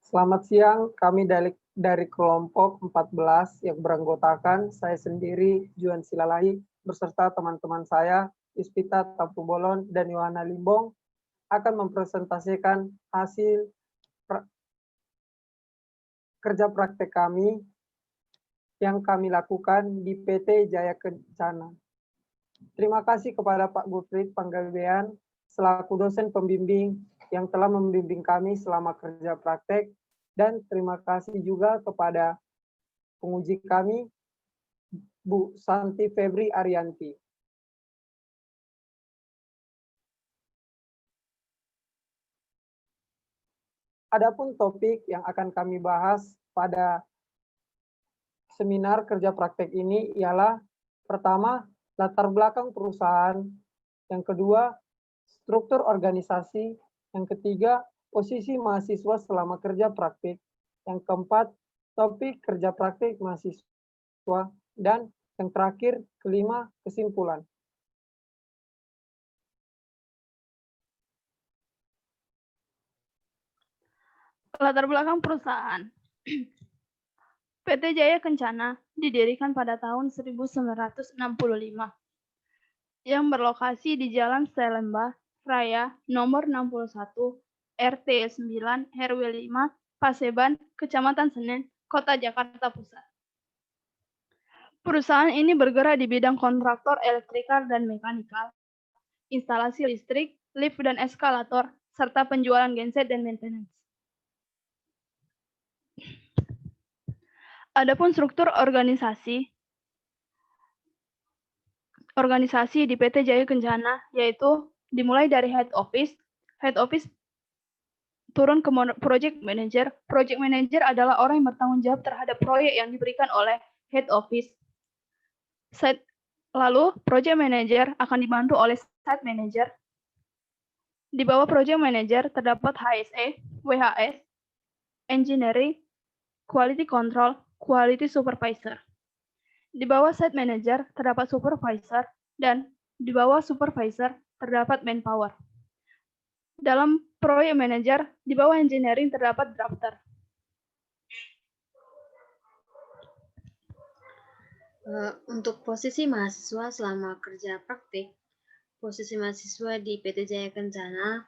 Selamat siang, kami dari kelompok 14 yang beranggotakan saya sendiri, Juan Silalahi, beserta teman-teman saya, Ispita Tampu Bolon dan Yohana Limbong, akan mempresentasikan hasil kerja praktek kami yang kami lakukan di PT Jaya Kencana. Terima kasih kepada Pak Gufrid Panggabean selaku dosen pembimbing yang telah membimbing kami selama kerja praktek, dan terima kasih juga kepada penguji kami, Bu Santi Febri Arianti. Adapun topik yang akan kami bahas pada seminar kerja praktek ini ialah pertama, latar belakang perusahaan, yang kedua, struktur organisasi, yang ketiga, posisi mahasiswa selama kerja praktik, yang keempat, topik kerja praktik mahasiswa, dan yang terakhir, kelima, kesimpulan. Latar belakang perusahaan. PT Jaya Kencana didirikan pada tahun 1965 yang berlokasi di Jalan Salemba Raya nomor 61 RT 9 RW 5 Paseban, Kecamatan Senen, Kota Jakarta Pusat. Perusahaan ini bergerak di bidang kontraktor elektrikal dan mekanikal, instalasi listrik, lift dan eskalator, serta penjualan genset dan maintenance. Adapun struktur organisasi di PT Jaya Kencana yaitu dimulai dari head office turun ke project manager. Project manager adalah orang yang bertanggung jawab terhadap proyek yang diberikan oleh head office. Lalu project manager akan dibantu oleh site manager. Di bawah project manager terdapat HSE, WHS, engineering, quality control, quality supervisor. Di bawah site manager terdapat supervisor, dan di bawah supervisor terdapat manpower. Dalam proyek manager, di bawah engineering terdapat drafter. Untuk posisi mahasiswa selama kerja praktik, posisi mahasiswa di PT Jaya Kencana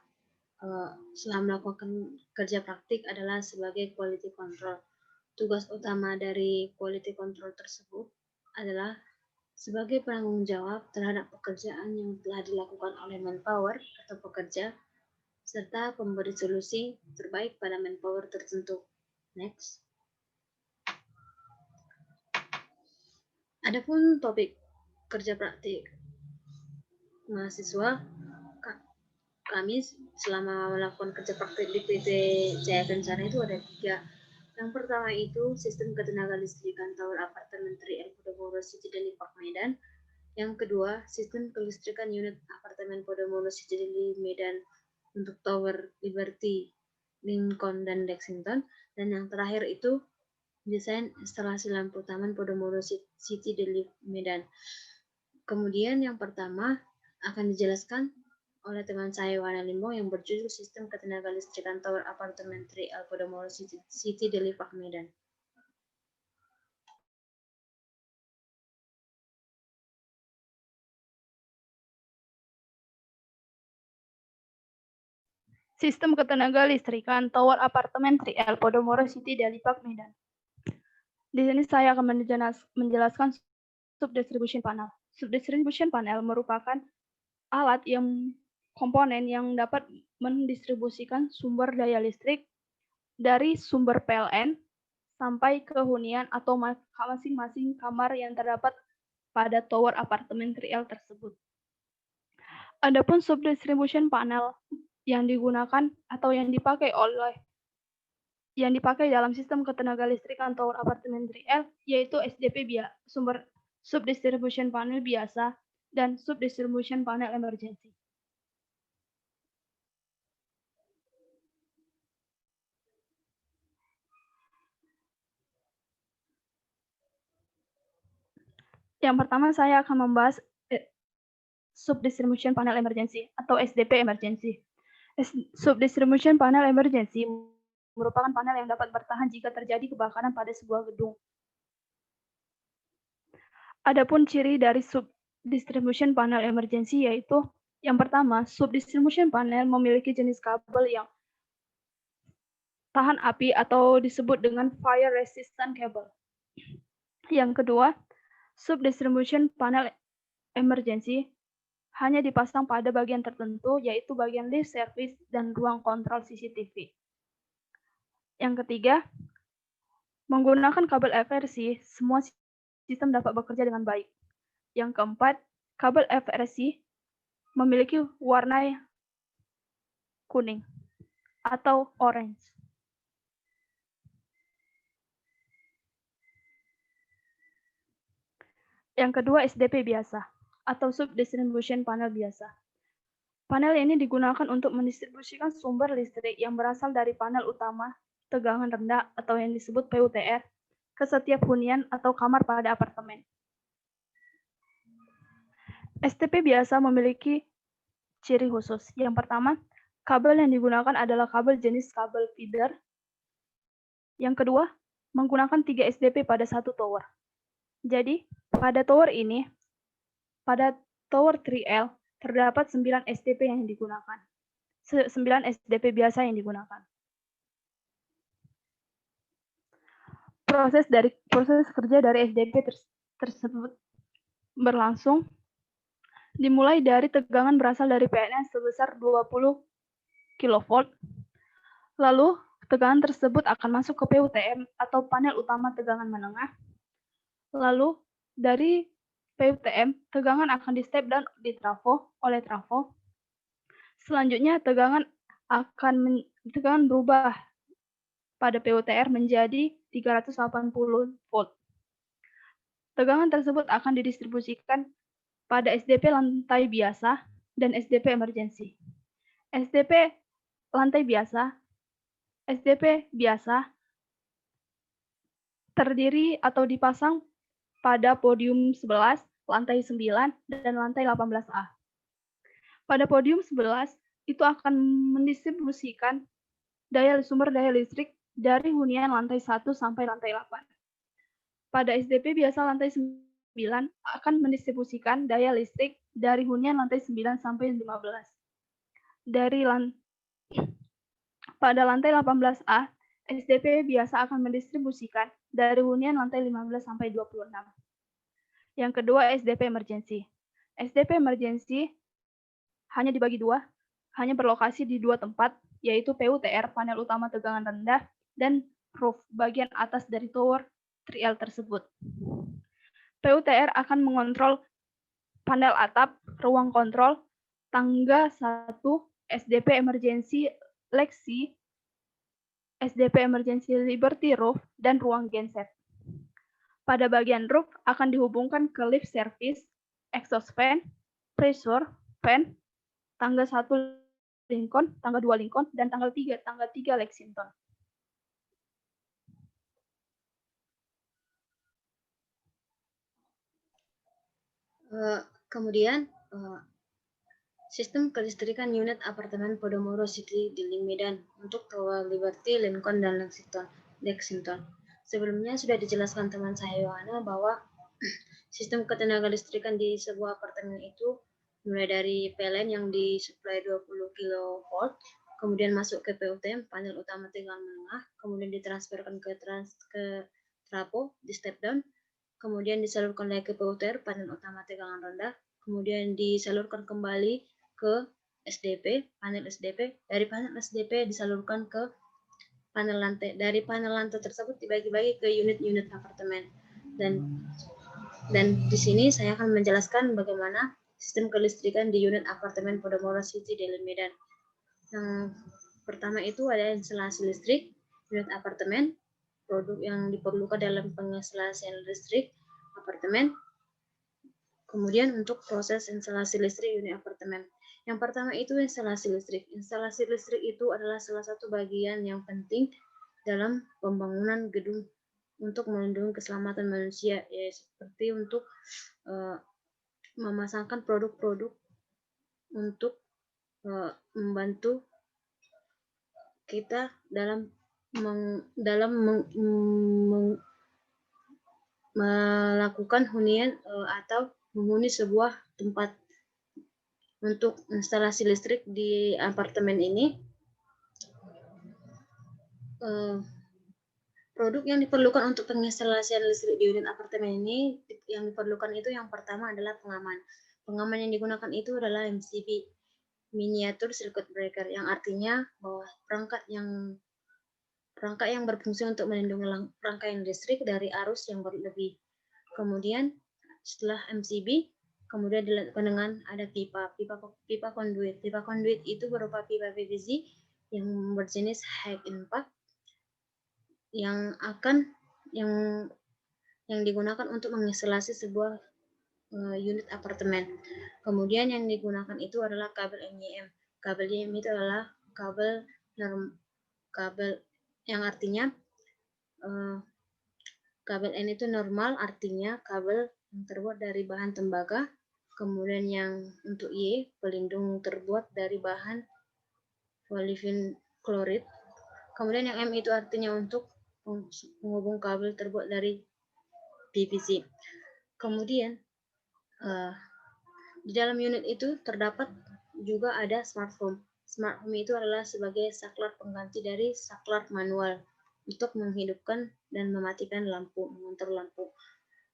selama melakukan kerja praktik adalah sebagai quality control. Tugas utama dari quality control tersebut adalah sebagai penanggung jawab terhadap pekerjaan yang telah dilakukan oleh manpower atau pekerja, serta pemberi solusi terbaik pada manpower tertentu. Next. Adapun topik kerja praktik mahasiswa, kami selama melakukan kerja praktik di PT Jaya Kencana itu ada 3. Yang pertama itu sistem ketenaga listrikan tower apartemen 3L Podomoro City Deli Park Medan. Yang kedua, sistem kelistrikan unit apartemen Podomoro City Deli Medan untuk tower Liberty, Lincoln, dan Lexington. Dan yang terakhir itu desain instalasi lampu taman Podomoro City Deli Medan. Kemudian yang pertama akan dijelaskan oleh teman saya Yohana Limbong yang berjudul Sistem Ketenaga Listrikan Tower Apartemen 3L Podomoro City Deli Park Medan. Sistem ketenaga listrikan Tower Apartemen 3L Podomoro City Deli Park Medan. Di sini saya akan menjelaskan subdistribution panel. Subdistribution panel merupakan alat komponen yang dapat mendistribusikan sumber daya listrik dari sumber PLN sampai ke hunian atau masing-masing kamar yang terdapat pada tower apartemen 3L tersebut. Adapun subdistribution panel yang digunakan atau yang dipakai dalam sistem ketenaga listrikan tower apartemen 3L yaitu SDP sumber subdistribution panel biasa dan subdistribution panel emergency. Yang pertama saya akan membahas subdistribution panel emergency atau SDP emergency. Subdistribution panel emergency merupakan panel yang dapat bertahan jika terjadi kebakaran pada sebuah gedung. Adapun ciri dari sub-distribution panel emergency yaitu yang pertama, sub-distribution panel memiliki jenis kabel yang tahan api atau disebut dengan fire resistant cable. Yang kedua, sub-distribution panel emergency hanya dipasang pada bagian tertentu, yaitu bagian lift service dan ruang kontrol CCTV. Yang ketiga, menggunakan kabel FRC, semua sistem dapat bekerja dengan baik. Yang keempat, kabel FRC memiliki warna kuning atau orange. Yang kedua, SDP biasa atau sub-distribution panel biasa. Panel ini digunakan untuk mendistribusikan sumber listrik yang berasal dari panel utama tegangan rendah atau yang disebut PUTR ke setiap hunian atau kamar pada apartemen. SDP biasa memiliki ciri khusus. Yang pertama, kabel yang digunakan adalah kabel jenis kabel feeder. Yang kedua, menggunakan 3 SDP pada satu tower. Jadi, pada tower 3L, terdapat 9 SDP yang digunakan. 9 SDP biasa yang digunakan. Proses kerja dari SDP tersebut berlangsung dimulai dari tegangan berasal dari PNS sebesar 20 kV. Lalu, tegangan tersebut akan masuk ke PUTM atau panel utama tegangan menengah. Lalu, dari PUTM, tegangan akan di-step down di trafo oleh trafo. Selanjutnya, tegangan berubah pada PUTR menjadi 380 volt. Tegangan tersebut akan didistribusikan pada SDP lantai biasa dan SDP emergency. SDP terdiri atau dipasang pada podium 11, lantai 9, dan lantai 18A. Pada podium 11, itu akan mendistribusikan sumber daya listrik dari hunian lantai 1 sampai lantai 8. Pada SDP biasa lantai 9 akan mendistribusikan daya listrik dari hunian lantai 9 sampai 15. Pada lantai 18A, SDP biasa akan mendistribusikan dari hunian lantai 15 sampai 26. Yang kedua, SDP emergency. SDP emergency hanya dibagi dua, hanya berlokasi di 2 tempat, yaitu PUTR, panel utama tegangan rendah, dan roof, bagian atas dari tower 3L tersebut. PUTR akan mengontrol panel atap, ruang kontrol, tangga 1, SDP emergency Lexi, SDP emergency Liberty roof, dan ruang genset. Pada bagian roof akan dihubungkan ke lift service, exhaust fan, pressure fan, tangga 1 Lincoln, tangga 2 Lincoln, dan tangga 3 Lexington. Kemudian sistem kelistrikan unit apartemen Podomoro City di Medan untuk Tower Liberty, Lincoln, dan Lexington. Sebelumnya sudah dijelaskan teman saya Yohana bahwa sistem ketenaga listrikan di sebuah apartemen itu mulai dari PLN yang disuplai 20 kV, kemudian masuk ke PUTM, panel utama tegangan menengah, kemudian ditransferkan ke trafo, di step down, kemudian disalurkan lagi ke PUTR, panel utama tegangan rendah, kemudian disalurkan kembali ke SDP, panel SDP. Dari panel SDP disalurkan ke panel lantai. Dari panel lantai tersebut dibagi-bagi ke unit-unit apartemen. Dan di sini saya akan menjelaskan bagaimana sistem kelistrikan di unit apartemen Podomoro City di Medan. Yang pertama itu ada instalasi listrik unit apartemen, produk yang diperlukan dalam penginstalasian listrik apartemen. Kemudian untuk proses instalasi listrik unit apartemen. Yang pertama itu instalasi listrik. Instalasi listrik itu adalah salah satu bagian yang penting dalam pembangunan gedung untuk melindungi keselamatan manusia, ya, seperti untuk memasangkan produk-produk untuk membantu kita dalam melakukan hunian atau menghuni sebuah tempat untuk instalasi listrik di apartemen ini. Produk yang diperlukan untuk penginstalasian listrik di unit apartemen ini, yang diperlukan itu yang pertama adalah pengaman. Pengaman yang digunakan itu adalah MCB, Miniature Circuit Breaker, yang artinya bahwa perangkat yang berfungsi untuk melindungi rangkaian listrik dari arus yang berlebih. Kemudian setelah MCB, kemudian dilakukan dengan ada pipa conduit. Pipa conduit itu berupa pipa PVC yang berjenis high impact yang digunakan untuk mengisolasi sebuah unit apartemen. Kemudian yang digunakan itu adalah kabel NYM. Kabel NYM itu adalah kabel yang artinya kabel N itu normal, artinya kabel yang terbuat dari bahan tembaga. Kemudian yang untuk Y, pelindung terbuat dari bahan olefin klorid. Kemudian yang M itu artinya untuk penghubung kabel terbuat dari PVC. Kemudian di dalam unit itu terdapat juga ada smart home. Smart home itu adalah sebagai saklar pengganti dari saklar manual untuk menghidupkan dan mematikan lampu, mengontrol lampu.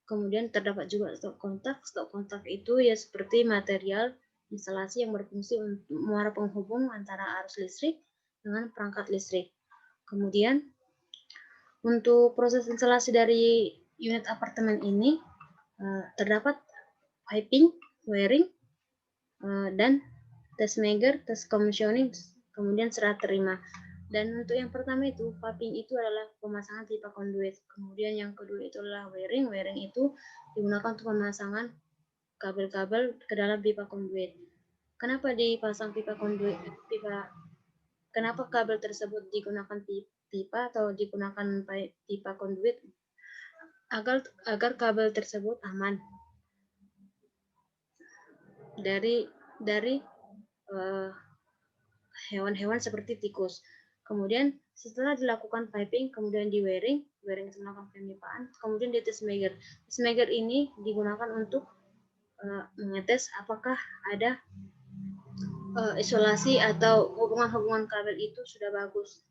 Kemudian terdapat juga stok kontak. Stok kontak itu ya seperti material instalasi yang berfungsi untuk muara penghubung antara arus listrik dengan perangkat listrik. Kemudian untuk proses instalasi dari unit apartemen ini terdapat piping, wiring, dan test measure, test commissioning, kemudian serah terima. Dan untuk yang pertama itu, piping itu adalah pemasangan pipa conduit. Kemudian yang kedua itu adalah wiring. Wiring itu digunakan untuk pemasangan kabel-kabel ke dalam pipa conduit. Kenapa dipasang pipa conduit? Kenapa kabel tersebut digunakan pipa atau digunakan pipa conduit? Agar kabel tersebut aman dari hewan-hewan seperti tikus. Kemudian setelah dilakukan piping, kemudian di wiring itu melakukan pemipaan, kemudian di test measure. Test measure ini digunakan untuk mengetes apakah ada isolasi atau hubungan-hubungan kabel itu sudah bagus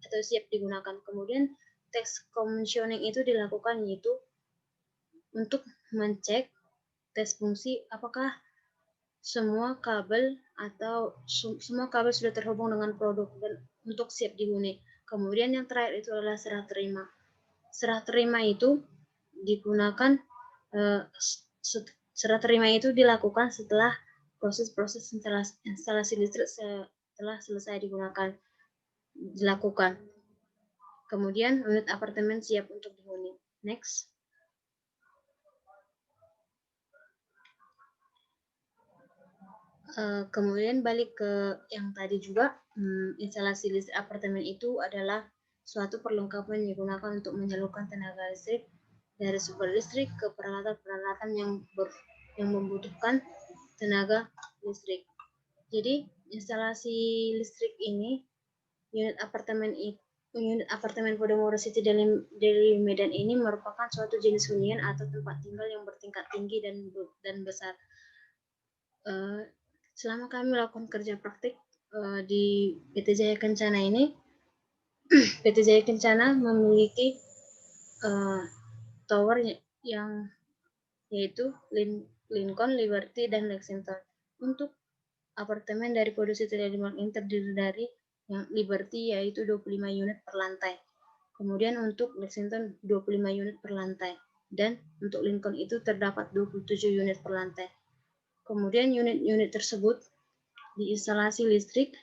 atau siap digunakan. Kemudian test commissioning itu dilakukan yaitu untuk mengecek tes fungsi apakah semua kabel sudah terhubung dengan produk dan untuk siap dihuni. Kemudian yang terakhir itu adalah serah terima. Serah terima itu digunakan serah terima itu dilakukan setelah proses instalasi listrik setelah selesai dilakukan. Kemudian unit apartemen siap untuk dihuni. Next. Kemudian balik ke yang tadi juga, instalasi listrik apartemen itu adalah suatu perlengkapan yang digunakan untuk menyalurkan tenaga listrik dari sumber listrik ke peralatan-peralatan yang membutuhkan tenaga listrik. Jadi instalasi listrik ini, unit apartemen Podomoro City dari Medan ini merupakan suatu jenis hunian atau tempat tinggal yang bertingkat tinggi dan besar. Selama kami melakukan kerja praktik di PT Jaya Kencana ini, PT Jaya Kencana memiliki tower yang yaitu Lincoln, Liberty, dan Lexington. Untuk apartemen dari Podo City Landmark ini terdiri dari yang Liberty yaitu 25 unit per lantai. Kemudian untuk Lexington 25 unit per lantai. Dan untuk Lincoln itu terdapat 27 unit per lantai. Kemudian unit-unit tersebut di instalasi listrik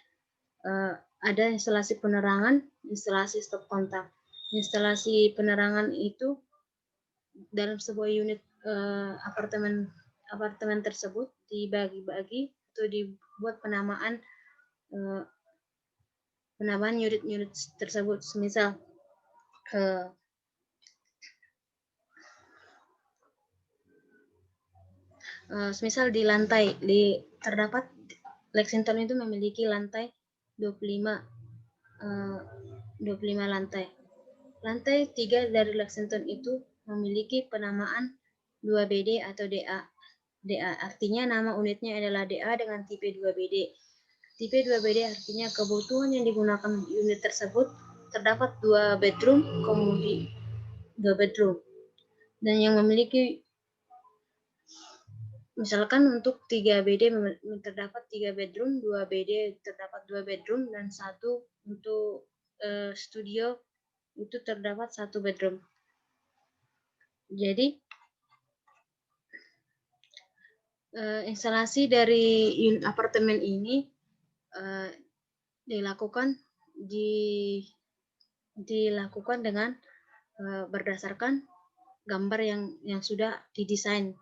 ada instalasi penerangan, instalasi stop kontak. Instalasi penerangan itu dalam sebuah unit apartemen tersebut dibagi-bagi atau dibuat penamaan unit-unit tersebut. Semisal di lantai terdapat Lexington itu memiliki lantai 25 25 lantai. Lantai 3 dari Lexington itu memiliki penamaan 2BD atau DA. DA artinya nama unitnya adalah DA dengan tipe 2BD. Tipe 2BD artinya kebutuhan yang digunakan unit tersebut terdapat 2 bedroom, kemudian 2 bedroom. Dan yang memiliki, misalkan untuk 3BD terdapat 3 bedroom, 2BD terdapat 2 bedroom, dan 1 untuk studio itu terdapat 1 bedroom. Jadi instalasi dari apartemen ini dilakukan dengan berdasarkan gambar yang sudah didesain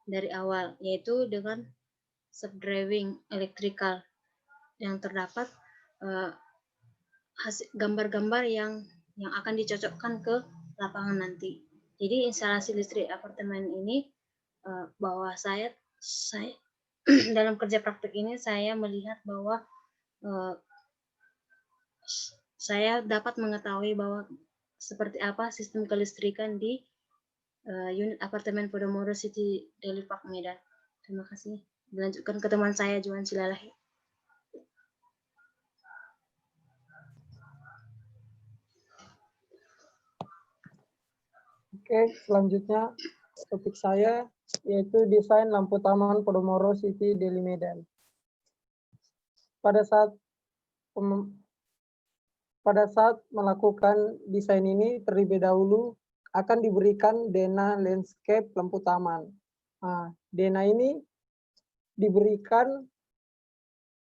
dari awal, yaitu dengan subdrawing electrical yang terdapat gambar-gambar yang akan dicocokkan ke lapangan nanti. Jadi instalasi listrik apartemen ini bahwa saya dalam kerja praktik ini saya melihat bahwa saya dapat mengetahui bahwa seperti apa sistem kelistrikan di unit apartemen Podomoro City Daily Park Medan. Terima kasih. Dilanjutkan ke teman saya Johan Silalahi. Oke, selanjutnya topik saya yaitu desain lampu taman Podomoro City Daily Medan. Pada saat melakukan desain ini terlebih dahulu akan diberikan denah landscape lampu taman. Nah, denah ini diberikan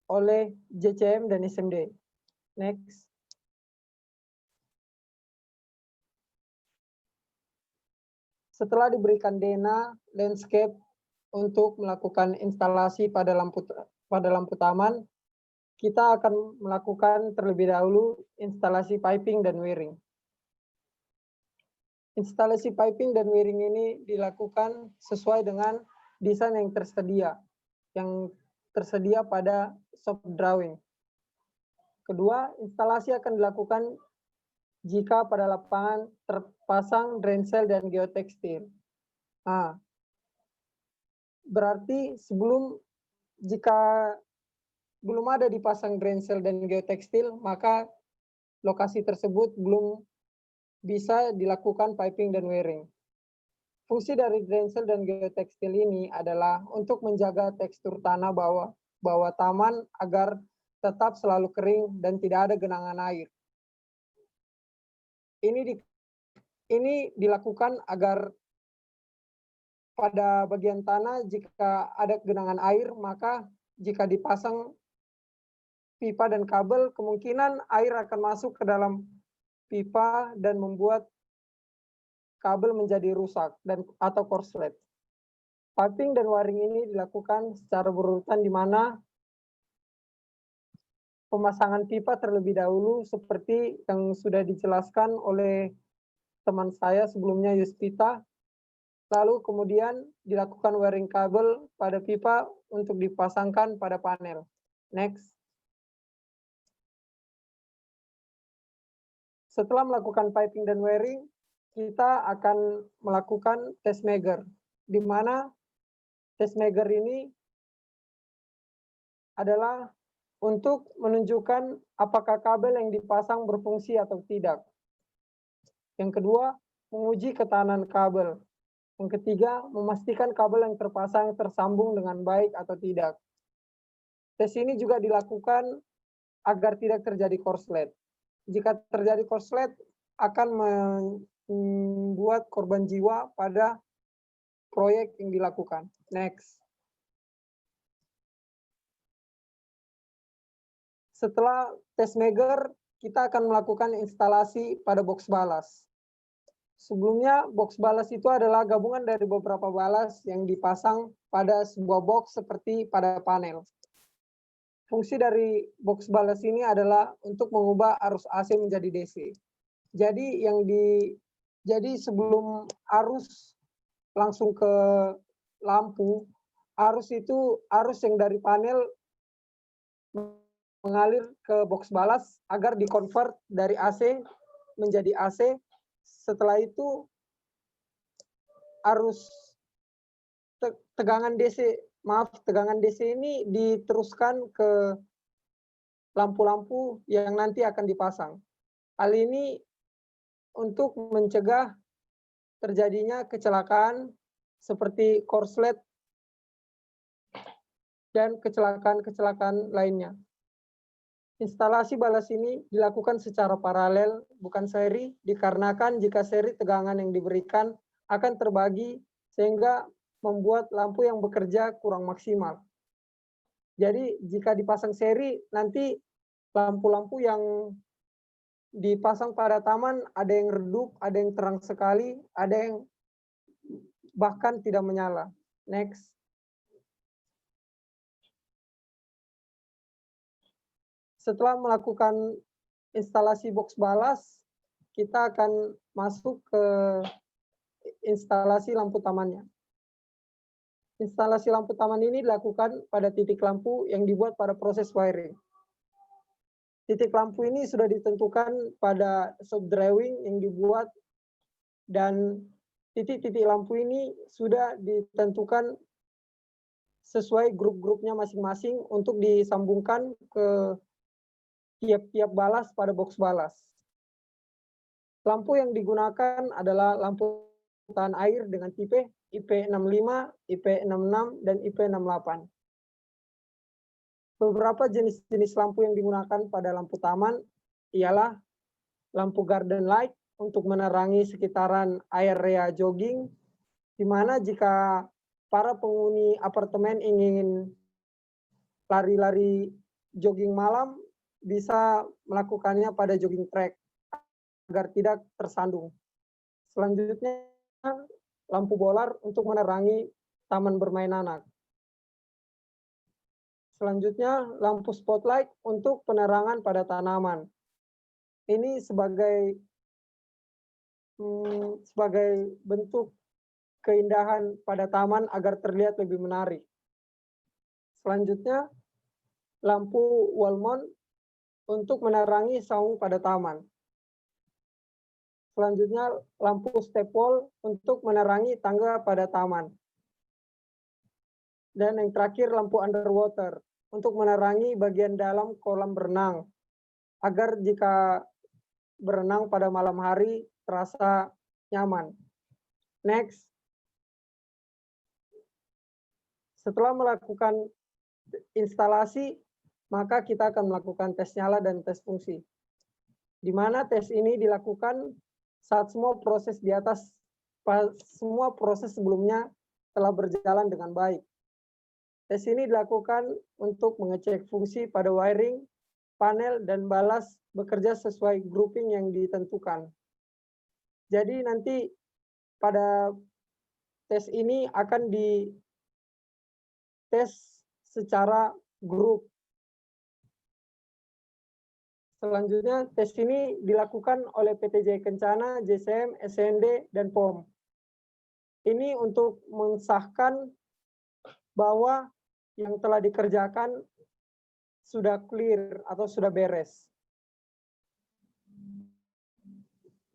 oleh JCM dan SMD. Next. Setelah diberikan denah landscape untuk melakukan instalasi pada lampu taman, kita akan melakukan terlebih dahulu instalasi piping dan wiring. Instalasi piping dan wiring ini dilakukan sesuai dengan desain yang tersedia pada soft drawing. Kedua, instalasi akan dilakukan jika pada lapangan terpasang drain cell dan geotekstil. Nah, berarti jika belum ada dipasang drain cell dan geotekstil, maka lokasi tersebut belum bisa dilakukan piping dan wiring. Fungsi dari drain cell dan geotekstil ini adalah untuk menjaga tekstur tanah bawah taman agar tetap selalu kering dan tidak ada genangan air. Ini dilakukan agar pada bagian tanah jika ada genangan air, maka jika dipasang pipa dan kabel, kemungkinan air akan masuk ke dalam pipa dan membuat kabel menjadi rusak atau korslet. Piping dan wiring ini dilakukan secara berurutan di mana pemasangan pipa terlebih dahulu seperti yang sudah dijelaskan oleh teman saya sebelumnya Yuspita. Lalu kemudian dilakukan wiring kabel pada pipa untuk dipasangkan pada panel. Next. Setelah melakukan piping dan wiring, kita akan melakukan test measure, di mana test measure ini adalah untuk menunjukkan apakah kabel yang dipasang berfungsi atau tidak. Yang kedua, menguji ketahanan kabel. Yang ketiga, memastikan kabel yang terpasang tersambung dengan baik atau tidak. Tes ini juga dilakukan agar tidak terjadi korslet. Jika terjadi korslet, akan membuat korban jiwa pada proyek yang dilakukan. Next. Setelah test measure, kita akan melakukan instalasi pada box balas. Sebelumnya, box balas itu adalah gabungan dari beberapa balas yang dipasang pada sebuah box seperti pada panel. Fungsi dari box balas ini adalah untuk mengubah arus AC menjadi DC. Jadi sebelum arus langsung ke lampu, arus yang dari panel mengalir ke box balas agar dikonvert dari AC menjadi AC. Setelah itu arus tegangan DC ini diteruskan ke lampu-lampu yang nanti akan dipasang. Hal ini untuk mencegah terjadinya kecelakaan seperti korslet dan kecelakaan-kecelakaan lainnya. Instalasi balas ini dilakukan secara paralel, bukan seri, dikarenakan jika seri tegangan yang diberikan akan terbagi sehingga membuat lampu yang bekerja kurang maksimal. Jadi jika dipasang seri, nanti lampu-lampu yang dipasang pada taman ada yang redup, ada yang terang sekali, ada yang bahkan tidak menyala. Next. Setelah melakukan instalasi box balas, kita akan masuk ke instalasi lampu tamannya. Instalasi lampu taman ini dilakukan pada titik lampu yang dibuat pada proses wiring. Titik lampu ini sudah ditentukan pada shop drawing yang dibuat, dan titik-titik lampu ini sudah ditentukan sesuai grup-grupnya masing-masing untuk disambungkan ke tiap-tiap balas pada box balas. Lampu yang digunakan adalah lampu tahan air dengan tipe IP65, IP66, dan IP68. Beberapa jenis-jenis lampu yang digunakan pada lampu taman ialah lampu garden light untuk menerangi sekitaran area jogging, di mana jika para penghuni apartemen ingin lari-lari jogging malam, bisa melakukannya pada jogging track agar tidak tersandung. Selanjutnya, lampu bolar untuk menerangi taman bermain anak. Selanjutnya, lampu spotlight untuk penerangan pada tanaman. Ini sebagai bentuk keindahan pada taman agar terlihat lebih menarik. Selanjutnya, lampu wall mount untuk menerangi saung pada taman. Selanjutnya, lampu step wall untuk menerangi tangga pada taman. Dan yang terakhir, lampu underwater untuk menerangi bagian dalam kolam berenang, agar jika berenang pada malam hari terasa nyaman. Next. Setelah melakukan instalasi, maka kita akan melakukan tes nyala dan tes fungsi. Di mana tes ini dilakukan saat semua proses sebelumnya telah berjalan dengan baik. Tes ini dilakukan untuk mengecek fungsi pada wiring, panel, dan balas bekerja sesuai grouping yang ditentukan. Jadi nanti pada tes ini akan dites secara grup. Selanjutnya, tes ini dilakukan oleh PT Jaya Kencana, JCM, SND, dan POM. Ini untuk mensahkan bahwa yang telah dikerjakan sudah clear atau sudah beres.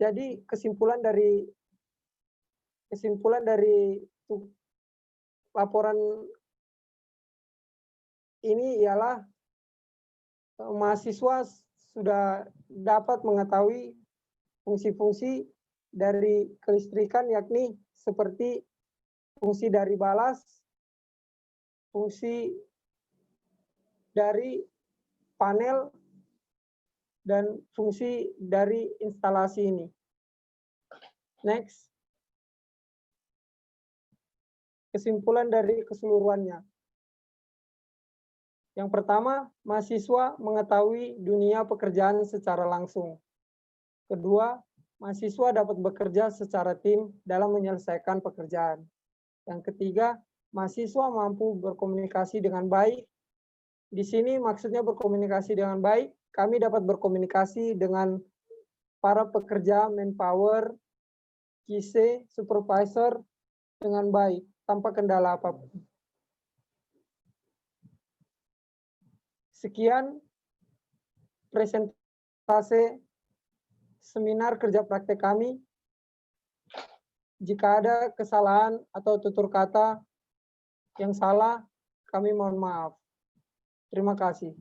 Jadi kesimpulan dari laporan ini ialah mahasiswa sudah dapat mengetahui fungsi-fungsi dari kelistrikan, yakni seperti fungsi dari balas, fungsi dari panel, dan fungsi dari instalasi ini. Next. Kesimpulan dari keseluruhannya. Yang pertama, mahasiswa mengetahui dunia pekerjaan secara langsung. Kedua, mahasiswa dapat bekerja secara tim dalam menyelesaikan pekerjaan. Yang ketiga, mahasiswa mampu berkomunikasi dengan baik. Di sini maksudnya berkomunikasi dengan baik, kami dapat berkomunikasi dengan para pekerja manpower, QC, supervisor dengan baik, tanpa kendala apapun. Sekian presentase seminar kerja praktek kami. Jika ada kesalahan atau tutur kata yang salah, kami mohon maaf. Terima kasih.